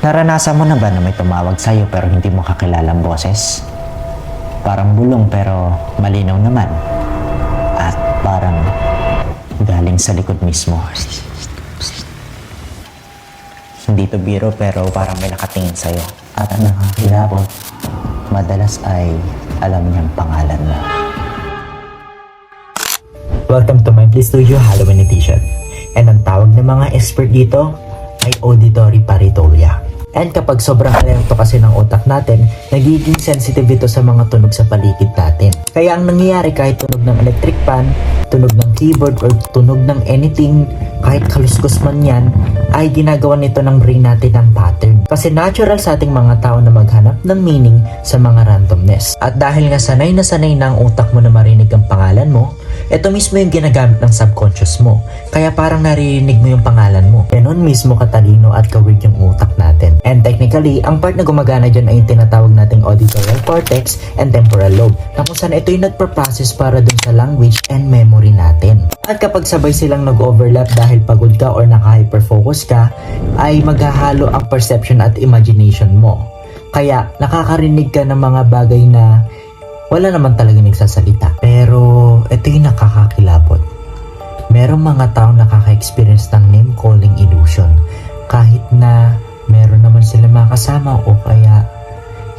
Naranasan mo na ba na may tumawag sa'yo pero hindi mo kakilala ang boses? Parang bulong pero malinaw naman. At parang galing sa likod mismo. Hindi to biro pero parang may nakatingin sa'yo. At ang nakakilabot, madalas ay alam niyang pangalan mo. Welcome to my Play Studio Halloween Edition. And ang tawag ng mga expert dito ay auditory pareidolia. And kapag sobrang alerto kasi ng utak natin, nagiging sensitive ito sa mga tunog sa paligid natin. Kaya ang nangyayari kahit tunog ng electric fan, tunog ng keyboard, or tunog ng anything, kahit kaluskos man yan, ay ginagawa nito ng brain natin ng pattern. Kasi natural sa ating mga tao na maghanap ng meaning sa mga randomness. At dahil nga sanay na ang utak mo na marinig ang pangalan mo, ito mismo yung ginagamit ng subconscious mo. Kaya parang naririnig mo yung pangalan mo. Ganon mismo katalino at kawig yung utak natin. And technically, ang part na gumagana dyan ay yung tinatawag nating auditory cortex and temporal lobe, na kung saan ito yung nagpa-process para dun sa language and memory natin. At kapag sabay silang nag-overlap dahil pagod ka or naka-hyperfocus ka, ay maghahalo ang perception at imagination mo. Kaya nakakarinig ka ng mga bagay na wala naman talaga nagsasalita. Pero ito yung nakakakilabot. Merong mga tao nakaka-experience ng name calling illusion kahit na meron naman sila mga kasama o kaya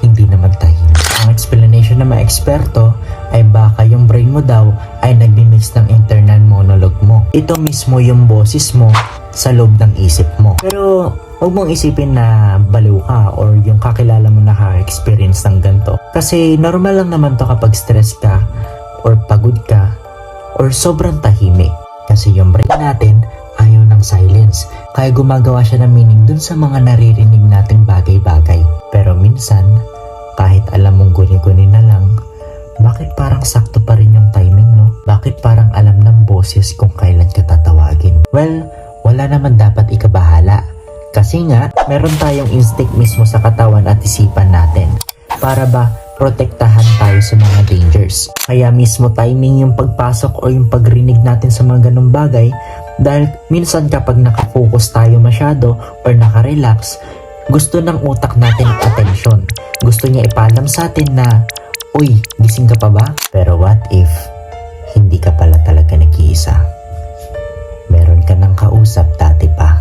hindi naman tahimik. Ang explanation ng mga eksperto ay baka yung brain mo daw ay nagmi-mix ng internal monologue mo. Ito mismo yung boses mo sa loob ng isip mo. Pero huwag mong isipin na baliw ka or yung kakilala mo nakaka-experience ng ganito. Kasi normal lang naman to kapag stress ka or pagod ka or sobrang tahimik. Kasi yung brain natin ayaw ng silence. Kaya gumagawa siya ng meaning dun sa mga naririnig nating bagay-bagay. Pero minsan, kahit alam mong guni-guni na lang, bakit parang sakto pa rin yung timing, no? Bakit parang alam ng boses kung kailan ka tatawagin? Well, wala naman dapat ikabahala. Kasi nga, meron tayong instinct mismo sa katawan at isipan natin. Para ba protektahan tayo sa mga dangers. Kaya mismo timing yung pagpasok o yung pagrinig natin sa mga ganung bagay, dahil minsan kapag nakafocus tayo masyado or nakarelax, gusto ng utak natin attention. Gusto niya ipaalam sa atin na, uy, gising ka pa ba? Pero what if hindi ka pala talaga nag-iisa? Meron ka ng kausap dati pa.